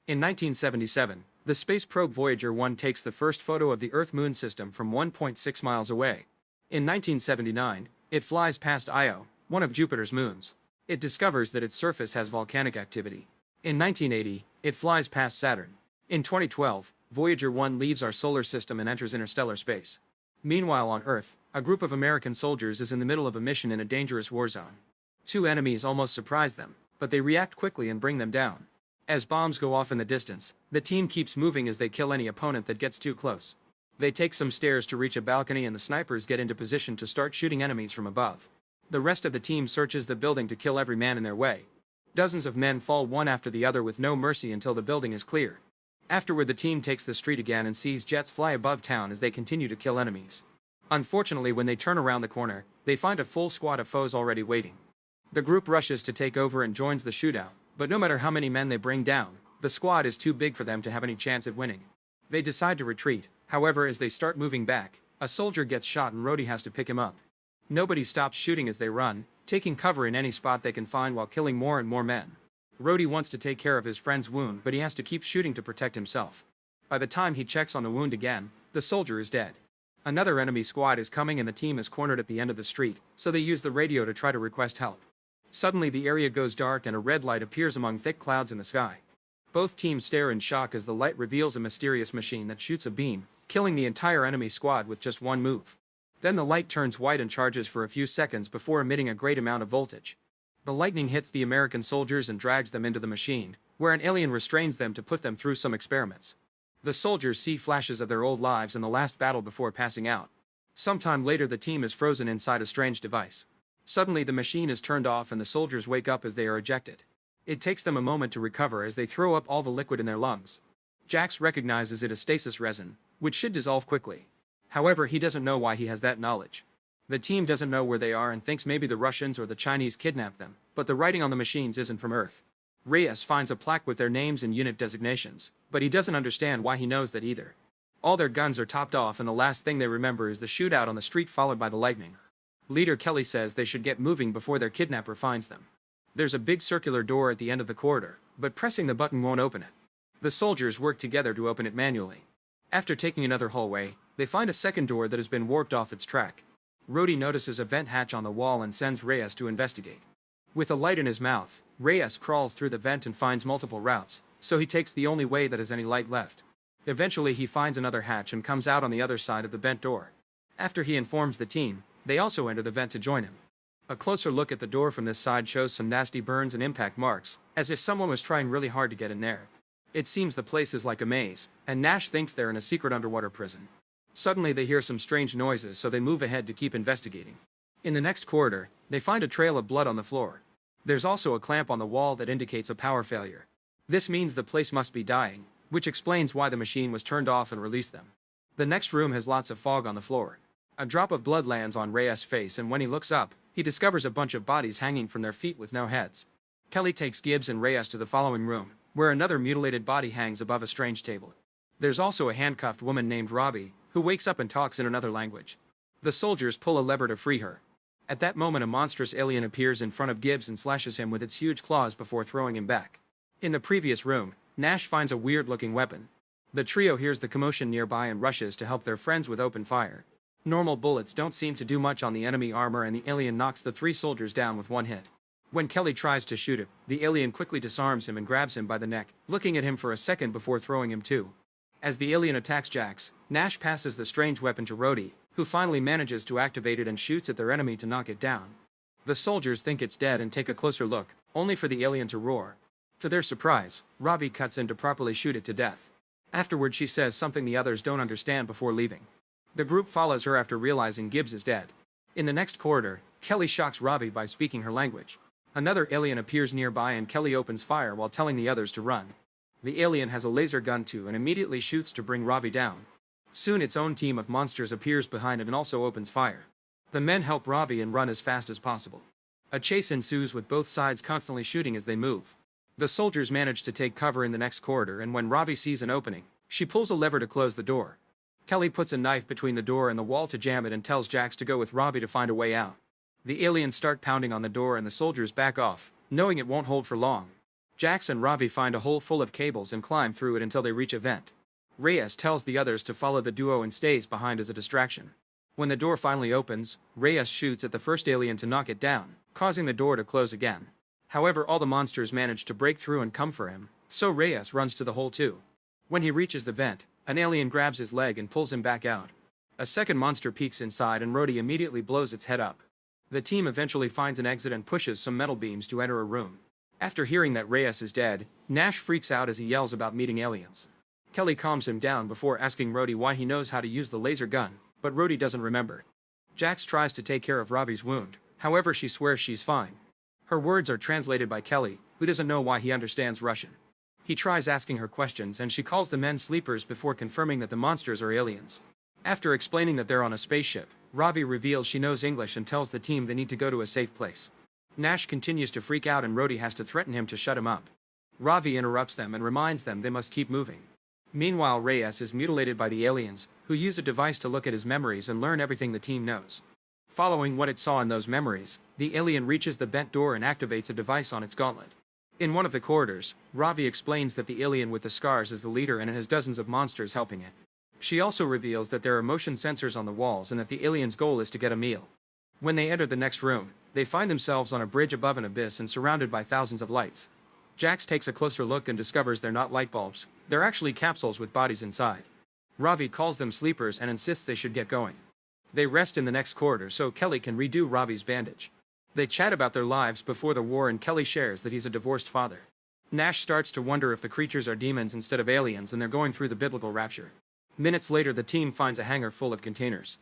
In 1977, the space probe Voyager 1 takes the first photo of the Earth-Moon system from 1.6 miles away. In 1979, it flies past Io, one of Jupiter's moons. It discovers that its surface has volcanic activity. In 1980, it flies past Saturn. In 2012, Voyager 1 leaves our solar system and enters interstellar space. Meanwhile on Earth, a group of American soldiers is in the middle of a mission in a dangerous war zone. Two enemies almost surprise them, but they react quickly and bring them down. As bombs go off in the distance, the team keeps moving as they kill any opponent that gets too close. They take some stairs to reach a balcony and the snipers get into position to start shooting enemies from above. The rest of the team searches the building to kill every man in their way. Dozens of men fall one after the other with no mercy until the building is clear. Afterward the team takes the street again and sees jets fly above town as they continue to kill enemies. Unfortunately, when they turn around the corner, they find a full squad of foes already waiting. The group rushes to take over and joins the shootout, but no matter how many men they bring down, the squad is too big for them to have any chance at winning. They decide to retreat. However, as they start moving back, a soldier gets shot and Rhodey has to pick him up. Nobody stops shooting as they run, taking cover in any spot they can find while killing more and more men. Rhodey wants to take care of his friend's wound, but he has to keep shooting to protect himself. By the time he checks on the wound again, the soldier is dead. Another enemy squad is coming and the team is cornered at the end of the street, so they use the radio to try to request help. Suddenly the area goes dark and a red light appears among thick clouds in the sky. Both teams stare in shock as the light reveals a mysterious machine that shoots a beam, killing the entire enemy squad with just one move. Then the light turns white and charges for a few seconds before emitting a great amount of voltage. The lightning hits the American soldiers and drags them into the machine, where an alien restrains them to put them through some experiments. The soldiers see flashes of their old lives in the last battle before passing out. Sometime later the team is frozen inside a strange device. Suddenly the machine is turned off and the soldiers wake up as they are ejected. It takes them a moment to recover as they throw up all the liquid in their lungs. Jax recognizes it as stasis resin, which should dissolve quickly. However, he doesn't know why he has that knowledge. The team doesn't know where they are and thinks maybe the Russians or the Chinese kidnapped them, but the writing on the machines isn't from Earth. Reyes finds a plaque with their names and unit designations, but he doesn't understand why he knows that either. All their guns are topped off and the last thing they remember is the shootout on the street followed by the lightning. Leader Kelly says they should get moving before their kidnapper finds them. There's a big circular door at the end of the corridor, but pressing the button won't open it. The soldiers work together to open it manually. After taking another hallway, they find a second door that has been warped off its track. Rhodey notices a vent hatch on the wall and sends Reyes to investigate. With a light in his mouth, Reyes crawls through the vent and finds multiple routes, so he takes the only way that has any light left. Eventually he finds another hatch and comes out on the other side of the vent door. After he informs the team, they also enter the vent to join him. A closer look at the door from this side shows some nasty burns and impact marks, as if someone was trying really hard to get in there. It seems the place is like a maze, and Nash thinks they're in a secret underwater prison. Suddenly they hear some strange noises, so they move ahead to keep investigating. In the next corridor, they find a trail of blood on the floor. There's also a clamp on the wall that indicates a power failure. This means the place must be dying, which explains why the machine was turned off and released them. The next room has lots of fog on the floor. A drop of blood lands on Reyes' face, and when he looks up, he discovers a bunch of bodies hanging from their feet with no heads. Kelly takes Gibbs and Reyes to the following room, where another mutilated body hangs above a strange table. There's also a handcuffed woman named Robbie, who wakes up and talks in another language. The soldiers pull a lever to free her. At that moment a monstrous alien appears in front of Gibbs and slashes him with its huge claws before throwing him back. In the previous room, Nash finds a weird-looking weapon. The trio hears the commotion nearby and rushes to help their friends with open fire. Normal bullets don't seem to do much on the enemy armor and the alien knocks the three soldiers down with one hit. When Kelly tries to shoot him, the alien quickly disarms him and grabs him by the neck, looking at him for a second before throwing him too. As the alien attacks Jax, Nash passes the strange weapon to Rhodey, who finally manages to activate it and shoots at their enemy to knock it down. The soldiers think it's dead and take a closer look, only for the alien to roar. To their surprise, Robbie cuts in to properly shoot it to death. Afterward she says something the others don't understand before leaving. The group follows her after realizing Gibbs is dead. In the next corridor, Kelly shocks Robbie by speaking her language. Another alien appears nearby and Kelly opens fire while telling the others to run. The alien has a laser gun too and immediately shoots to bring Robbie down. Soon its own team of monsters appears behind it and also opens fire. The men help Robbie and run as fast as possible. A chase ensues with both sides constantly shooting as they move. The soldiers manage to take cover in the next corridor, and when Robbie sees an opening, she pulls a lever to close the door. Kelly puts a knife between the door and the wall to jam it and tells Jax to go with Robbie to find a way out. The aliens start pounding on the door and the soldiers back off, knowing it won't hold for long. Jax and Ravi find a hole full of cables and climb through it until they reach a vent. Reyes tells the others to follow the duo and stays behind as a distraction. When the door finally opens, Reyes shoots at the first alien to knock it down, causing the door to close again. However, all the monsters manage to break through and come for him, so Reyes runs to the hole too. When he reaches the vent, an alien grabs his leg and pulls him back out. A second monster peeks inside and Rhodey immediately blows its head up. The team eventually finds an exit and pushes some metal beams to enter a room. After hearing that Reyes is dead, Nash freaks out as he yells about meeting aliens. Kelly calms him down before asking Rhodey why he knows how to use the laser gun, but Rhodey doesn't remember. Jax tries to take care of Ravi's wound, however she swears she's fine. Her words are translated by Kelly, who doesn't know why he understands Russian. He tries asking her questions and she calls the men sleepers before confirming that the monsters are aliens. After explaining that they're on a spaceship, Ravi reveals she knows English and tells the team they need to go to a safe place. Nash continues to freak out and Rhodey has to threaten him to shut him up. Ravi interrupts them and reminds them they must keep moving. Meanwhile, Reyes is mutilated by the aliens, who use a device to look at his memories and learn everything the team knows. Following what it saw in those memories, the alien reaches the bent door and activates a device on its gauntlet. In one of the corridors, Ravi explains that the alien with the scars is the leader and it has dozens of monsters helping it. She also reveals that there are motion sensors on the walls and that the alien's goal is to get a meal. When they enter the next room, they find themselves on a bridge above an abyss and surrounded by thousands of lights. Jax takes a closer look and discovers they're not light bulbs, they're actually capsules with bodies inside. Ravi calls them sleepers and insists they should get going. They rest in the next corridor so Kelly can redo Ravi's bandage. They chat about their lives before the war and Kelly shares that he's a divorced father. Nash starts to wonder if the creatures are demons instead of aliens and they're going through the biblical rapture. Minutes later, the team finds a hangar full of containers.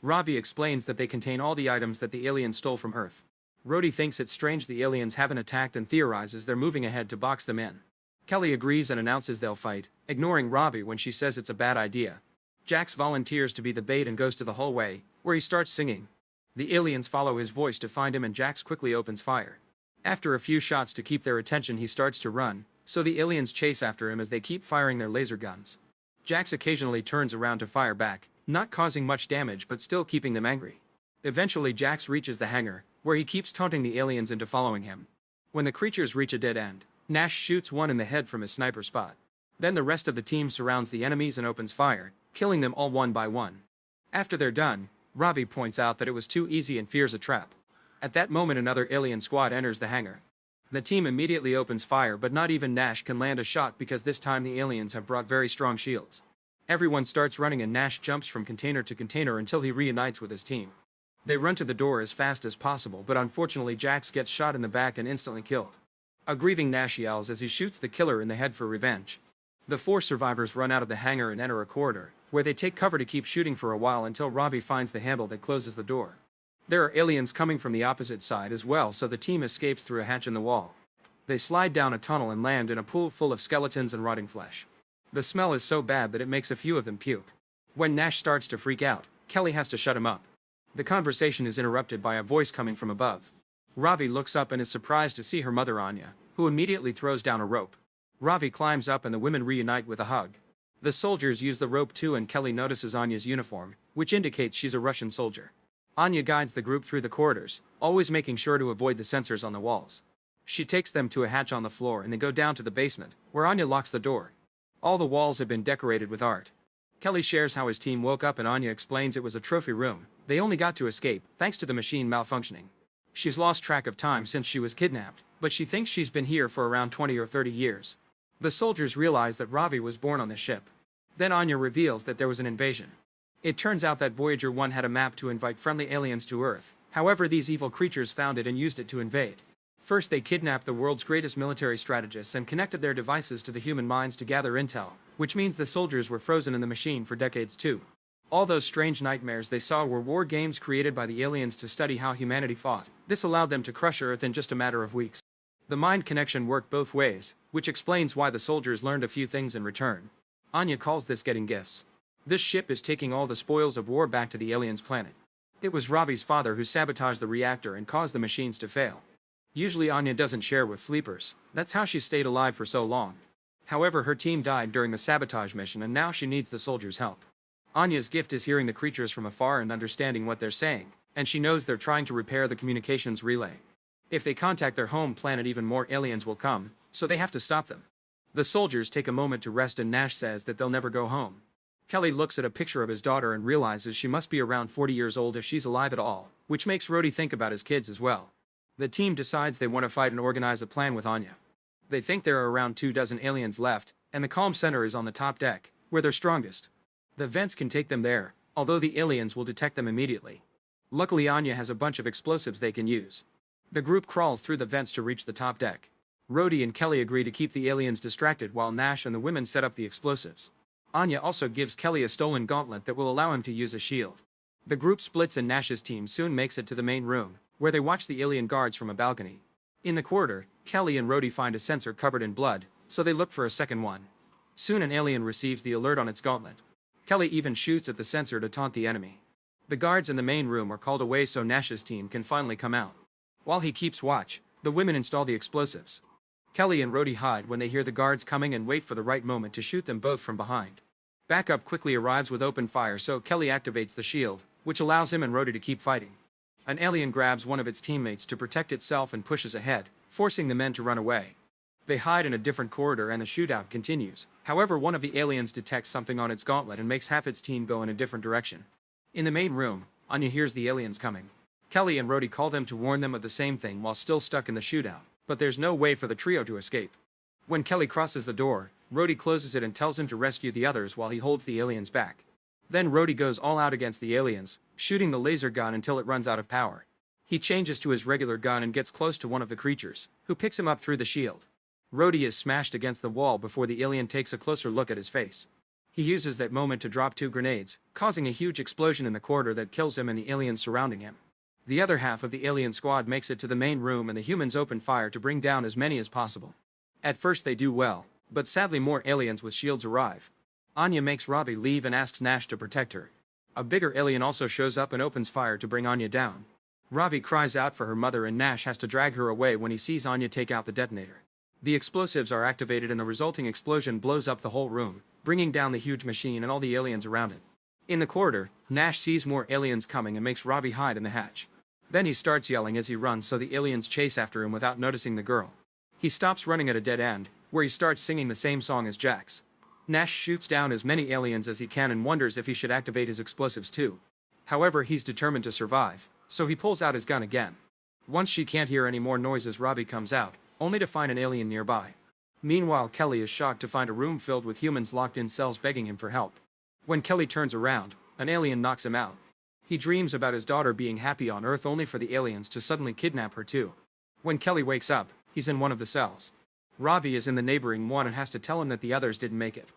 Ravi explains that they contain all the items that the aliens stole from Earth. Rhodey thinks it's strange the aliens haven't attacked and theorizes they're moving ahead to box them in. Kelly agrees and announces they'll fight, ignoring Ravi when she says it's a bad idea. Jax volunteers to be the bait and goes to the hallway, where he starts singing. The aliens follow his voice to find him and Jax quickly opens fire. After a few shots to keep their attention, he starts to run, so the aliens chase after him as they keep firing their laser guns. Jax occasionally turns around to fire back, not causing much damage but still keeping them angry. Eventually Jax reaches the hangar, where he keeps taunting the aliens into following him. When the creatures reach a dead end, Nash shoots one in the head from his sniper spot. Then the rest of the team surrounds the enemies and opens fire, killing them all one by one. After they're done, Ravi points out that it was too easy and fears a trap. At that moment another alien squad enters the hangar. The team immediately opens fire but not even Nash can land a shot because this time the aliens have brought very strong shields. Everyone starts running and Nash jumps from container to container until he reunites with his team. They run to the door as fast as possible but unfortunately Jax gets shot in the back and instantly killed. A grieving Nash yells as he shoots the killer in the head for revenge. The 4 survivors run out of the hangar and enter a corridor, where they take cover to keep shooting for a while until Ravi finds the handle that closes the door. There are aliens coming from the opposite side as well, so the team escapes through a hatch in the wall. They slide down a tunnel and land in a pool full of skeletons and rotting flesh. The smell is so bad that it makes a few of them puke. When Nash starts to freak out, Kelly has to shut him up. The conversation is interrupted by a voice coming from above. Ravi looks up and is surprised to see her mother Anya, who immediately throws down a rope. Ravi climbs up and the women reunite with a hug. The soldiers use the rope too and Kelly notices Anya's uniform, which indicates she's a Russian soldier. Anya guides the group through the corridors, always making sure to avoid the sensors on the walls. She takes them to a hatch on the floor and they go down to the basement, where Anya locks the door. All the walls have been decorated with art. Kelly shares how his team woke up and Anya explains it was a trophy room. They only got to escape, thanks to the machine malfunctioning. She's lost track of time since she was kidnapped, but she thinks she's been here for around 20 or 30 years. The soldiers realize that Ravi was born on the ship. Then Anya reveals that there was an invasion. It turns out that Voyager 1 had a map to invite friendly aliens to Earth. However, these evil creatures found it and used it to invade. First, they kidnapped the world's greatest military strategists and connected their devices to the human minds to gather intel, which means the soldiers were frozen in the machine for decades too. All those strange nightmares they saw were war games created by the aliens to study how humanity fought. This allowed them to crush Earth in just a matter of weeks. The mind connection worked both ways, which explains why the soldiers learned a few things in return. Anya calls this getting gifts. This ship is taking all the spoils of war back to the aliens' planet. It was Ravi's father who sabotaged the reactor and caused the machines to fail. Usually Anya doesn't share with sleepers, that's how she stayed alive for so long. However, her team died during the sabotage mission and now she needs the soldiers' help. Anya's gift is hearing the creatures from afar and understanding what they're saying, and she knows they're trying to repair the communications relay. If they contact their home planet, even more aliens will come, so they have to stop them. The soldiers take a moment to rest and Nash says that they'll never go home. Kelly looks at a picture of his daughter and realizes she must be around 40 years old if she's alive at all, which makes Rhodey think about his kids as well. The team decides they want to fight and organize a plan with Anya. They think there are around 24 aliens left, and the calm center is on the top deck, where they're strongest. The vents can take them there, although the aliens will detect them immediately. Luckily Anya has a bunch of explosives they can use. The group crawls through the vents to reach the top deck. Rhodey and Kelly agree to keep the aliens distracted while Nash and the women set up the explosives. Anya also gives Kelly a stolen gauntlet that will allow him to use a shield. The group splits and Nash's team soon makes it to the main room, where they watch the alien guards from a balcony. In the corridor, Kelly and Rhodey find a sensor covered in blood, so they look for a second one. Soon an alien receives the alert on its gauntlet. Kelly even shoots at the sensor to taunt the enemy. The guards in the main room are called away so Nash's team can finally come out. While he keeps watch, the women install the explosives. Kelly and Rhodey hide when they hear the guards coming and wait for the right moment to shoot them both from behind. Backup quickly arrives with open fire so Kelly activates the shield, which allows him and Rhodey to keep fighting. An alien grabs one of its teammates to protect itself and pushes ahead, forcing the men to run away. They hide in a different corridor and the shootout continues. However, one of the aliens detects something on its gauntlet and makes half its team go in a different direction. In the main room, Anya hears the aliens coming. Kelly and Rhodey call them to warn them of the same thing while still stuck in the shootout, but there's no way for the trio to escape. When Kelly crosses the door, Rhodey closes it and tells him to rescue the others while he holds the aliens back. Then Rhodey goes all out against the aliens, shooting the laser gun until it runs out of power. He changes to his regular gun and gets close to one of the creatures, who picks him up through the shield. Rhodey is smashed against the wall before the alien takes a closer look at his face. He uses that moment to drop 2 grenades, causing a huge explosion in the corridor that kills him and the aliens surrounding him. The other half of the alien squad makes it to the main room and the humans open fire to bring down as many as possible. At first they do well, but sadly more aliens with shields arrive. Anya makes Robbie leave and asks Nash to protect her. A bigger alien also shows up and opens fire to bring Anya down. Robbie cries out for her mother and Nash has to drag her away when he sees Anya take out the detonator. The explosives are activated and the resulting explosion blows up the whole room, bringing down the huge machine and all the aliens around it. In the corridor, Nash sees more aliens coming and makes Robbie hide in the hatch. Then he starts yelling as he runs so the aliens chase after him without noticing the girl. He stops running at a dead end, where he starts singing the same song as Jax. Nash shoots down as many aliens as he can and wonders if he should activate his explosives too. However, he's determined to survive, so he pulls out his gun again. Once she can't hear any more noises, Robbie comes out, only to find an alien nearby. Meanwhile, Kelly is shocked to find a room filled with humans locked in cells begging him for help. When Kelly turns around, an alien knocks him out. He dreams about his daughter being happy on Earth only for the aliens to suddenly kidnap her too. When Kelly wakes up, he's in one of the cells. Ravi is in the neighboring one and has to tell him that the others didn't make it.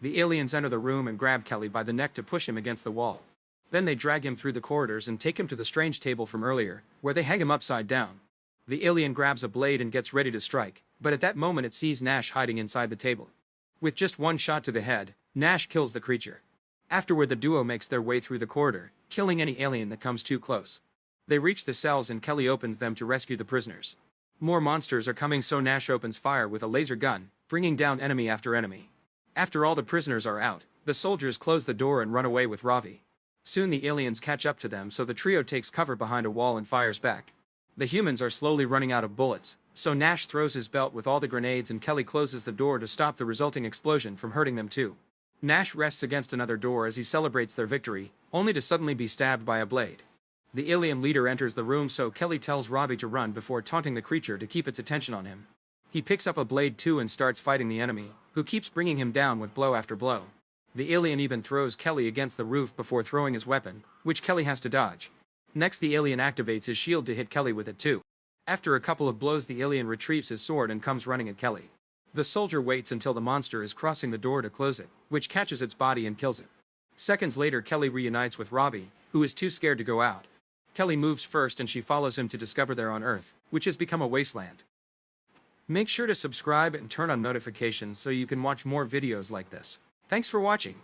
The aliens enter the room and grab Kelly by the neck to push him against the wall. Then they drag him through the corridors and take him to the strange table from earlier, where they hang him upside down. The alien grabs a blade and gets ready to strike, but at that moment it sees Nash hiding inside the table. With just one shot to the head, Nash kills the creature. Afterward, the duo makes their way through the corridor, killing any alien that comes too close. They reach the cells and Kelly opens them to rescue the prisoners. More monsters are coming so Nash opens fire with a laser gun, bringing down enemy after enemy. After all the prisoners are out, the soldiers close the door and run away with Ravi. Soon the aliens catch up to them so the trio takes cover behind a wall and fires back. The humans are slowly running out of bullets, so Nash throws his belt with all the grenades and Kelly closes the door to stop the resulting explosion from hurting them too. Nash rests against another door as he celebrates their victory, only to suddenly be stabbed by a blade. The alien leader enters the room so Kelly tells Robbie to run before taunting the creature to keep its attention on him. He picks up a blade too and starts fighting the enemy, who keeps bringing him down with blow after blow. The alien even throws Kelly against the roof before throwing his weapon, which Kelly has to dodge. Next, the alien activates his shield to hit Kelly with it too. After a couple of blows, the alien retrieves his sword and comes running at Kelly. The soldier waits until the monster is crossing the door to close it, which catches its body and kills it. Seconds later, Kelly reunites with Robbie, who is too scared to go out. Kelly moves first and she follows him to discover they're on Earth, which has become a wasteland. Make sure to subscribe and turn on notifications so you can watch more videos like this. Thanks for watching.